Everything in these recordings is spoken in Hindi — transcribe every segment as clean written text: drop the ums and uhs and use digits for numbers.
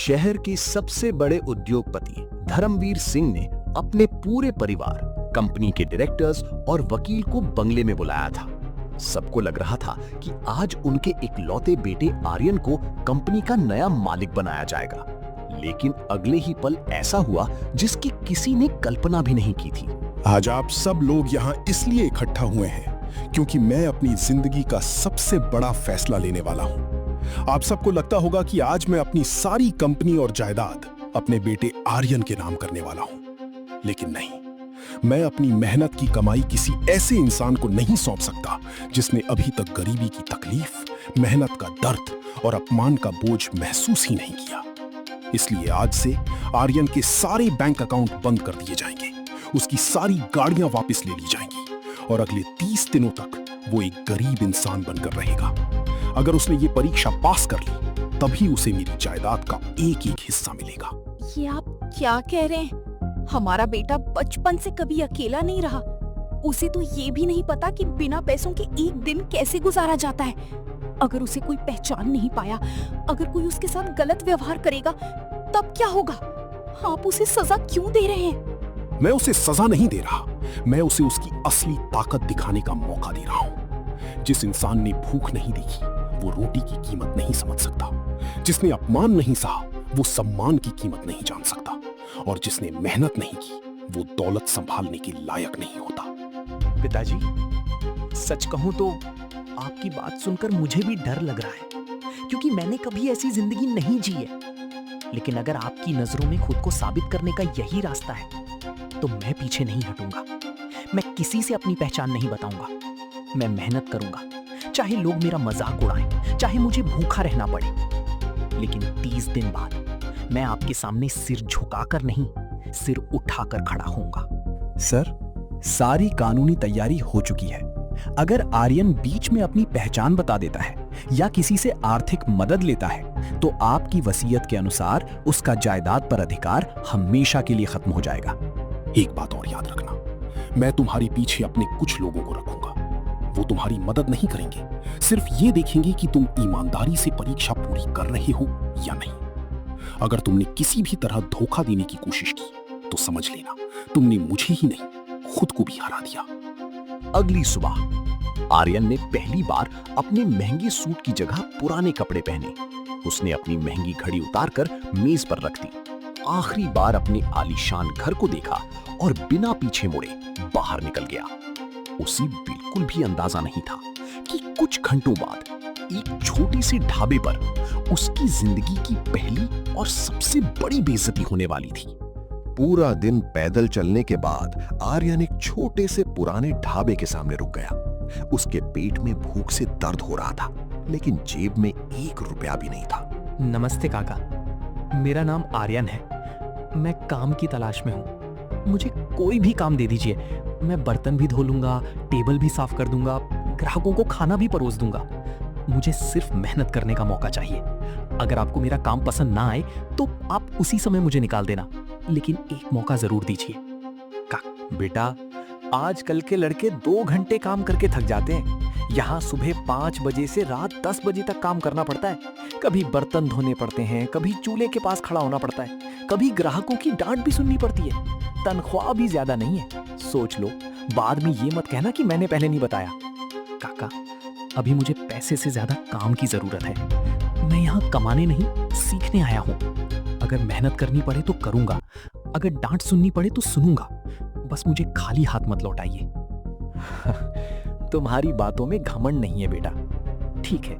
शहर के सबसे बड़े उद्योगपति धर्मवीर सिंह ने अपने पूरे परिवार, कंपनी के डायरेक्टर्स और वकील को बंगले में बुलाया था। सबको लग रहा था कि आज उनके इकलौते बेटे आर्यन को कंपनी का नया मालिक बनाया जाएगा। लेकिन अगले ही पल ऐसा हुआ जिसकी किसी ने कल्पना भी नहीं की थी। आज आप सब लोग यहाँ इसलिए इकट्ठा हुए हैं क्योंकि मैं अपनी जिंदगी का सबसे बड़ा फैसला लेने वाला हूँ। आप सबको लगता होगा कि आज मैं अपनी सारी कंपनी और जायदाद अपने बेटे आर्यन के नाम करने वाला हूँ, लेकिन नहीं, मैं अपनी मेहनत की कमाई किसी ऐसे इंसान को नहीं सौंप सकता जिसने अभी तक गरीबी की तकलीफ, मेहनत का दर्द और अपमान का बोझ महसूस ही नहीं किया। इसलिए आज से आर्यन के सारे बैंक अकाउंट बंद कर दिए जाएंगे, उसकी सारी गाड़ियां वापस ले ली जाएंगी और अगले 30 दिनों तक वो एक गरीब इंसान बनकर रहेगा। अगर उसने ये परीक्षा पास कर ली तभी उसे मेरी जायदाद का एक एक हिस्सा मिलेगा। ये आप क्या कह रहे हैं? हमारा बेटा बचपन से कभी अकेला नहीं रहा। उसे तो ये भी नहीं पता कि बिना पैसों के एक दिन कैसे गुजारा जाता है। अगर उसे कोई पहचान नहीं पाया, अगर कोई उसके साथ गलत व्यवहार करेगा, तब क्या होगा? आप उसे सजा क्यों दे रहे हैं? मैं उसे सजा नहीं दे रहा, मैं उसे उसकी असली ताकत दिखाने का मौका दे रहा हूँ। जिस इंसान ने भूख नहीं देखी वो रोटी की कीमत नहीं समझ सकता, जिसने अपमान नहीं सहा वो सम्मान की कीमत नहीं जान सकता, और जिसने मेहनत नहीं की वो दौलत संभालने के लायक नहीं होता। पिताजी, सच कहूं तो आपकी बात सुनकर मुझे भी डर लग रहा है, क्योंकि मैंने कभी ऐसी जिंदगी नहीं जी है। लेकिन अगर आपकी नजरों में खुद को साबित करने का यही रास्ता है तो मैं पीछे नहीं हटूंगा। मैं किसी से अपनी पहचान नहीं बताऊंगा। मैं मेहनत करूंगा, चाहे लोग मेरा मजाक उड़ाएं, चाहे मुझे भूखा रहना पड़े। लेकिन 30 दिन बाद मैं आपके सामने सिर झुकाकर नहीं, सिर उठाकर खड़ा होऊंगा। सर, सारी कानूनी तैयारी हो चुकी है। अगर आर्यन बीच में अपनी पहचान बता देता है या किसी से आर्थिक मदद लेता है तो आपकी वसीयत के अनुसार उसका जायदाद पर अधिकार हमेशा के लिए खत्म हो जाएगा। एक बात और याद रखना, मैं तुम्हारे पीछे अपने कुछ लोगों को रखूंगा। वो तुम्हारी मदद नहीं करेंगे, सिर्फ ये देखेंगे कि तुम ईमानदारी से परीक्षा पूरी कर रहे हो या नहीं। अगर तुमने किसी भी तरह धोखा देने की कोशिश की तो समझ लेना तुमने मुझे ही नहीं, खुद को भी हरा दिया। अगली सुबह आर्यन ने पहली बार अपने महंगे सूट की जगह पुराने कपड़े पहने। उसने अपनी महंगी घड़ी उतारकर मेज पर रख दी, आखिरी बार अपने आलीशान घर को देखा और बिना पीछे मुड़े बाहर निकल गया। उसे बिल्कुल भी अंदाजा नहीं था कि कुछ घंटों बाद एक छोटे से ढाबे पर उसकी जिंदगी की पहली और सबसे बड़ी बेइज्जती होने वाली थी। पूरा दिन पैदल चलने के बाद आर्यन एक छोटे से पुराने ढाबे के सामने रुक गया। उसके पेट में भूख से दर्द हो रहा था, लेकिन जेब में 1 रुपया भी नहीं था। नमस्ते काका, मेरा नाम आर्यन है। मैं काम की तलाश में हूँ। मुझे कोई भी काम दे दीजिए। मैं बर्तन भी धो लूंगा, टेबल भी साफ कर दूंगा, ग्राहकों को खाना भी परोस दूंगा। मुझे सिर्फ मेहनत करने का मौका चाहिए। अगर आपको मेरा काम पसंद ना आए तो आप उसी समय मुझे निकाल देना, लेकिन एक मौका जरूर दीजिए। बेटा, आजकल के लड़के 2 घंटे काम करके थक जाते हैं। यहाँ सुबह 5 बजे से रात 10 बजे तक काम करना पड़ता है। कभी बर्तन धोने पड़ते हैं, कभी चूल्हे के पास खड़ा होना पड़ता है, कभी ग्राहकों की डांट भी सुननी पड़ती है। तनख्वाह भी ज्यादा नहीं है। सोच लो, बाद में ये मत कहना कि मैंने पहले नहीं बताया। काका, अभी मुझे पैसे से ज्यादा काम की जरूरत है। मैं यहाँ कमाने नहीं, सीखने आया हूँ। अगर मेहनत करनी पड़े तो करूंगा, अगर डांट सुननी पड़े तो सुनूंगा। बस मुझे खाली हाथ मत लौटाइए। तुम्हारी बातों में घमंड नहीं है बेटा। ठीक है,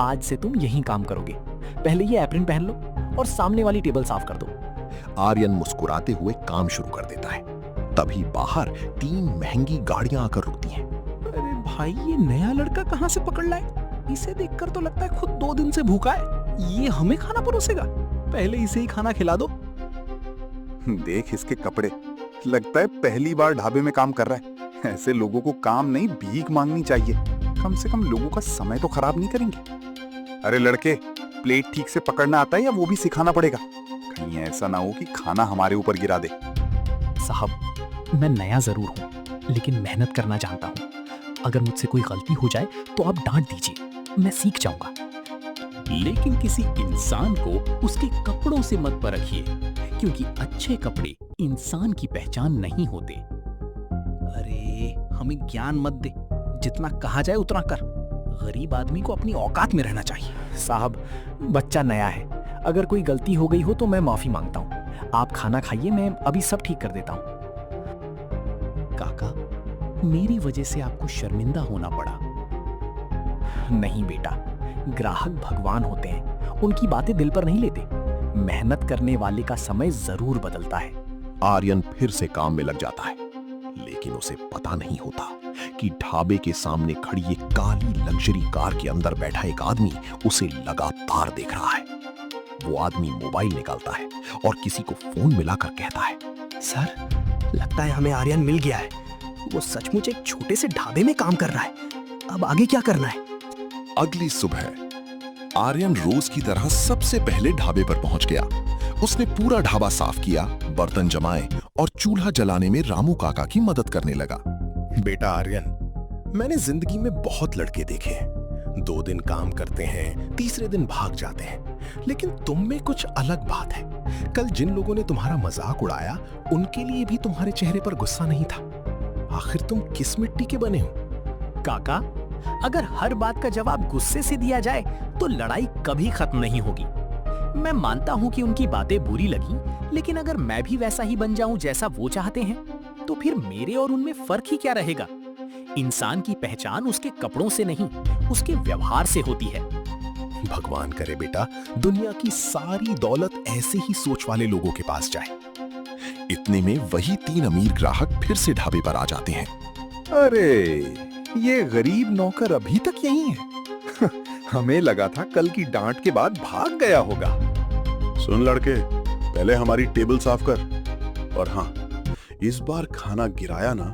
आज से तुम यहीं काम करोगे। पहले ये एप्रन पहन लो और सामने वाली टेबल साफ कर दो। आर्यन मुस्कुराते हुए काम शुरू कर देता है। तभी बाहर 3 महंगी गाड़ियां आकर रुकती हैं। अरे भाई, ये नया लड़का कहाँ से पकड़ लाए? इसे देखकर तो लगता है खुद 2 दिन से भूखा है। ये हमें खाना परोसेगा। पहले इसे ही खाना खिला दो। देख इसके कपड़े, लगता है पहली बार ढाबे में काम कर रहा है। ऐसे लोगों को काम नहीं, भीख मांगनी चाहिए। कम से कम लोगों का समय तो खराब नहीं करेंगे। अरे लड़के, प्लेट ठीक से पकड़ना आता है या वो भी सिखाना पड़ेगा? कहीं ऐसा ना हो कि खाना हमारे ऊपर गिरा दे। साहब, मैं नया जरूर हूँ, लेकिन मेहनत करना जानता हूँ। अगर मुझसे कोई गलती हो जाए तो आप डांट दीजिए, मैं सीख जाऊंगा। लेकिन किसी इंसान को उसके कपड़ों से मत परखिए, क्योंकि अच्छे कपड़े इंसान की पहचान नहीं होते। अरे हमें ज्ञान मत दे, जितना कहा जाए उतना कर। गरीब आदमी को अपनी औकात में रहना चाहिए। साहब, बच्चा नया है, अगर कोई गलती हो गई हो तो मैं माफी मांगता हूँ। आप खाना खाइए, मैं अभी सब ठीक कर देता हूँ। काका, मेरी वजह से आपको शर्मिंदा होना पड़ा। नहीं बेटा, ग्राहक भगवान होते हैं, उनकी बातें दिल पर नहीं लेते। मेहनत करने वाले का समय जरूर बदलता है। आर्यन फिर से काम में लग जाता है, लेकिन उसे पता नहीं होता कि ढाबे के सामने खड़ी एक काली लग्जरी कार के अंदर बैठा एक आदमी उसे लगातार देख रहा है। वो आदमी मोबाइल निकालता है और किसी को फोन मिलाकर कहता है, सर, लगता है हमें आर्यन मिल गया है। वो सचमुच एक छोटे से ढाबे में काम कर रहा है। अब आगे क्या करना है? अगली सुबह आर्यन रोज की तरह सबसे पहले ढाबे पर पहुंच गया। उसने पूरा ढाबा साफ किया, बर्तन जमाए और चूल्हा जलाने में रामू काका की मदद करने लगा। बेटा आर्यन, मैंने जिंदगी में बहुत लड़के देखे हैं। 2 दिन काम करते हैं, तीसरे दिन भाग जाते हैं, लेकिन तुम में कुछ अलग बात है। कल जिन लोगों ने तुम्हारा मजाक उड़ाया, उनके लिए भी तुम्हारे चेहरे पर गुस्सा नहीं था। आखिर तुम किस मिट्टी के बने हो? काका, अगर हर बात का जवाब गुस्से से दिया जाए तो लड़ाई कभी खत्म नहीं होगी। मैं मानता हूँ कि उनकी बातें बुरी लगी, लेकिन अगर मैं भी वैसा ही बन जाऊं जैसा वो चाहते हैं, तो फिर मेरे और उनमें फर्क ही क्या रहेगा? इंसान की पहचान उसके कपड़ों से नहीं, उसके व्यवहार से होती है। भगवान करे बेटा, दुनिया की सारी दौलत ऐसे ही सोच वाले लोगों के पास जाए। इतने में वही 3 अमीर ग्राहक फिर से ढाबे पर आ जाते हैं। अरे, ये गरीब नौकर अभी तक यहीं है। हमें लगा था कल की डांट के बाद भाग गया होगा। सुन लड़के, पहले हमारी टेबल साफ कर। और हाँ, इस बार खाना गिराया ना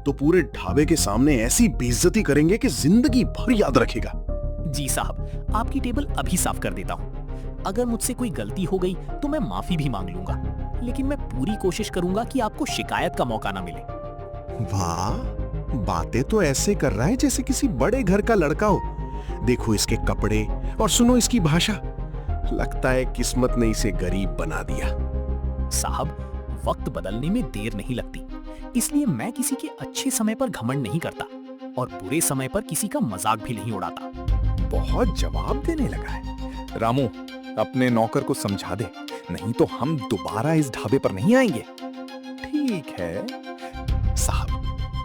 तो पूरे ढाबे के सामने ऐसी बेइज्जती करेंगे कि जिंदगी भर याद रखेगा। जी साहब, आपकी टेबल अभी साफ कर देता हूँ। अगर मुझसे कोई गलती हो गई तो मैं माफी भी मांग लूंगा, लेकिन मैं पूरी कोशिश करूंगा कि आपको शिकायत का मौका ना मिले। वाह, बातें तो ऐसे कर रहा है जैसे किसी बड़े घर का लड़का हो। देखो इसके कपड़े और सुनो इसकी भाषा। लगता है किस्मत ने इसे गरीब बना दिया। साहब, वक्त बदलने में देर नहीं लगती, इसलिए मैं किसी के अच्छे समय पर घमंड नहीं करता और बुरे समय पर किसी का मजाक भी नहीं उड़ाता। बहुत जवाब देने लगा है। रामू, अपने नौकर को समझा दे, नहीं तो हम दोबारा इस ढाबे पर नहीं आएंगे। ठीक है साहब,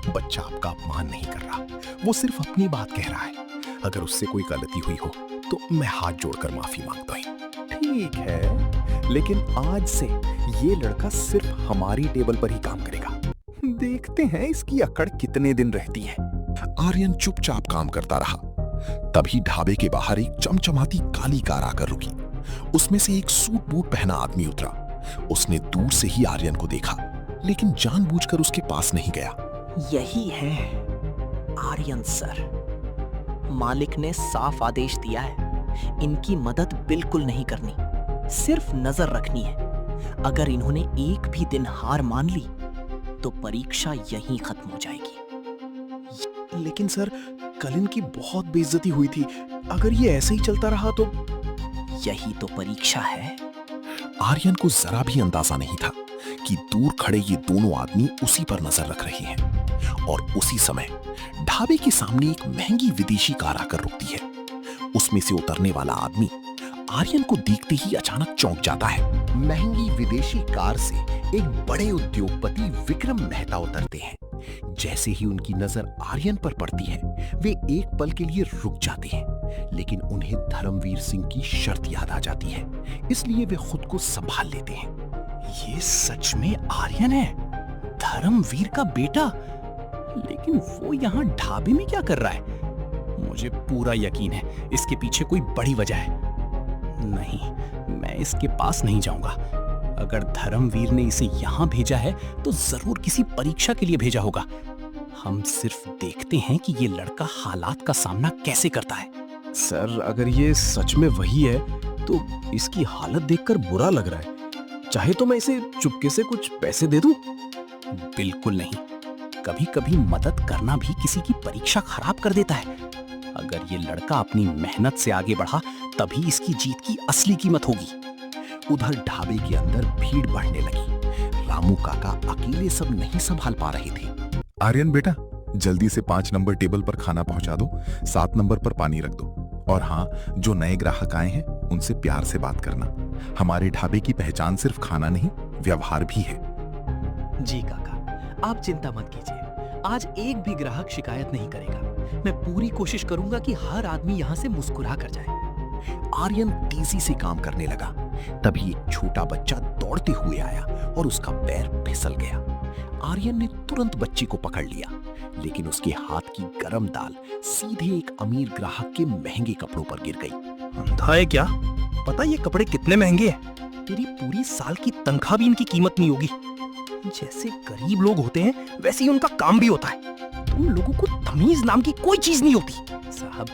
बच्चा आपका अपमान नहीं कर रहा, वो सिर्फ अपनी बात कह रहा है। अगर उससे कोई गलती हुई हो तो मैं हाथ जोड़कर माफी मांगता हूँ। ठीक है, लेकिन आज से ये लड़का सिर्फ हमारी टेबल पर ही काम करेगा। देखते हैं इसकी अकड़ कितने दिन रहती है। आर्यन चुपचाप काम करता रहा। तभी ढाबे के बाहर एक चमचमाती काली कार आकर रुकी। उसमें से एक सूट बूट पहना आदमी उतरा। उसने दूर से ही आर्यन को देखा, लेकिन जानबूझकर उसके पास नहीं गया। यही है आर्यन सर। मालिक ने साफ आदेश दिया है, इनकी मदद बिल्कुल नहीं करनी, सिर्फ नजर रखनी है। अगर इन्होंने एक भी दिन हार मान ली तो परीक्षा यहीं खत्म हो जाएगी। लेकिन सर, कल इनकी बहुत बेइज्जती हुई थी। अगर ये ऐसे ही चलता रहा तो? यही तो परीक्षा है। आर्यन को जरा भी अंदाजा नहीं था कि दूर खड़े ये दोनों आदमी उसी पर नजर रख रहे हैं। और उसी समय ढाबे के सामने एक महंगी विदेशी कार आकर रुकती है। उसमें से उतरने वाला आदमी आर्यन को देखते ही अचानक चौंक जाता है। महंगी विदेशी कार से एक बड़े उद्योगपति विक्रम मेहता उतरते हैं। जैसे ही उनकी नजर आर्यन पर पड़ती है, वे एक पल के लिए रुक जाते हैं, लेकिन उन्हें धर्मवीर सिंह की शर्त याद आ जाती है, इसलिए वे खुद को संभाल लेते हैं। ये सच में आर्यन है, धर्मवीर का बेटा। लेकिन वो यहाँ ढाबे में क्या कर रहा है? मुझे पूरा यकीन है इसके पीछे कोई बड़ी वजह है। नहीं, मैं इसके पास नहीं जाऊंगा। अगर धर्मवीर ने इसे यहाँ भेजा है तो जरूर किसी परीक्षा के लिए भेजा होगा। हम सिर्फ देखते हैं कि ये लड़का हालात का सामना कैसे करता है। सर, अगर ये सच में वही है तो इसकी हालत देखकर बुरा लग रहा है। चाहे तो मैं इसे चुपके से कुछ पैसे दे दूं? बिल्कुल नहीं। कभी कभी मदद करना भी किसी की परीक्षा खराब कर देता है। अगर ये लड़का अपनी मेहनत से आगे बढ़ा तभी इसकी जीत की असली कीमत होगी। उधर ढाबे के अंदर भीड़ बढ़ने लगी। रामू काका अकेले सब नहीं संभाल पा रहे थे। आर्यन बेटा, जल्दी से 5 नंबर टेबल पर खाना पहुंचा दो, 7 नंबर पर पानी रख दो। और हाँ, जो नए ग्राहक आए हैं उनसे प्यार से बात करना। हमारे ढाबे की पहचान सिर्फ खाना नहीं, व्यवहार भी है। जी काका, आप चिंता मत कीजिए। आज एक भी ग्राहक शिकायत नहीं करेगा। मैं पूरी कोशिश करूंगा कि हर आदमी यहाँ से मुस्कुरा कर जाए। आर्यन तेजी से काम करने लगा। तभी एक छोटा बच्चा दौड़ते हुए आया और उसका पैर फिसल गया। आर्यन ने तुरंत बच्चे को पकड़ लिया, लेकिन उसके हाथ की गरम दाल सीधे एक अमीर ग्राहक के महंगे कपड़ों पर गिर गई। अंधा है क्या? पता ये कपड़े कितने महंगे हैं? तेरी पूरी साल की तनख्वाह भी इनकी कीमत नहीं होगी। जैसे गरीब लोग होते हैं वैसे ही उनका काम भी होता है। तुम लोगों को तमीज नाम की कोई चीज नहीं होती। साहब,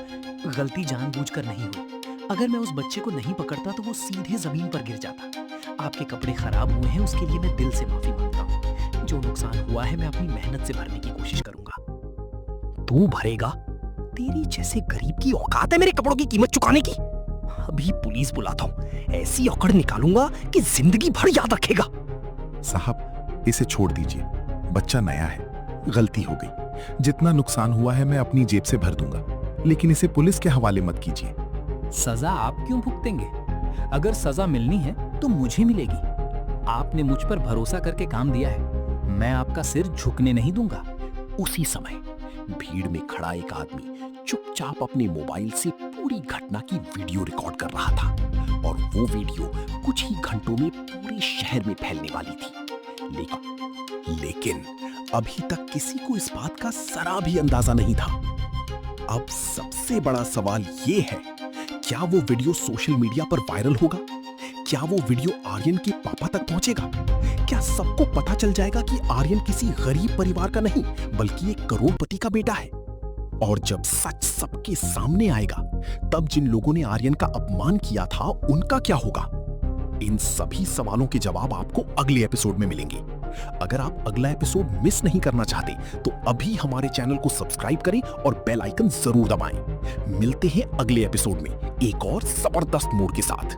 गलती जानबूझकर नहीं हुई। अगर मैं उस बच्चे को नहीं पकड़ता तो वो सीधे जमीन पर गिर जाता। आपके कपड़े खराब हुए हैं, उसके लिए मैं दिल से माफी मांगता हूँ। जो नुकसान हुआ है मैं अपनी मेहनत से भरने की कोशिश करूंगा। तू भरेगा? तेरी जैसे गरीब की औकात है मेरे कपड़ों की कीमत चुकाने की? अभी पुलिस बुलाता हूँ, ऐसी औकड़ निकालूंगा कि जिंदगी भर याद रखेगा। साहब, इसे छोड़ दीजिए। बच्चा नया है, गलती हो गई। जितना नुकसान हुआ है मैं अपनी जेब से भर दूंगा, लेकिन इसे पुलिस के हवाले मत कीजिए। सजा आप क्यों भुगतेंगे? अगर सजा मिलनी है तो मुझे मिलेगी। आपने मुझ पर भरोसा करके काम दिया है, मैं आपका सिर झुकने नहीं दूंगा। उसी समय भीड़ में खड़ा एक आदमी चुपचाप अपने मोबाइल से पूरी घटना की वीडियो रिकॉर्ड कर रहा था और वो वीडियो कुछ ही घंटों में पूरे शहर में फैलने वाली थी। लेकिन अभी तक किसी को इस बात का जरा भी अंदाजा नहीं था। अब सबसे बड़ा सवाल ये है, क्या वो वीडियो सोशल मीडिया पर वायरल होगा? क्या वो वीडियो आर्यन के पापा तक पहुंचेगा? क्या सबको पता चल जाएगा कि आर्यन किसी गरीब परिवार का नहीं बल्कि एक करोड़पति का बेटा है? और जब सच सबके सामने आएगा, तब जिन लोगों ने आर्यन का अपमान किया था उनका क्या होगा? इन सभी सवालों के जवाब आपको अगले एपिसोड में मिलेंगे। अगर आप अगला एपिसोड मिस नहीं करना चाहते तो अभी हमारे चैनल को सब्सक्राइब करें और बेल आइकन जरूर दबाएं। मिलते हैं अगले एपिसोड में एक और जबरदस्त मोड़ के साथ।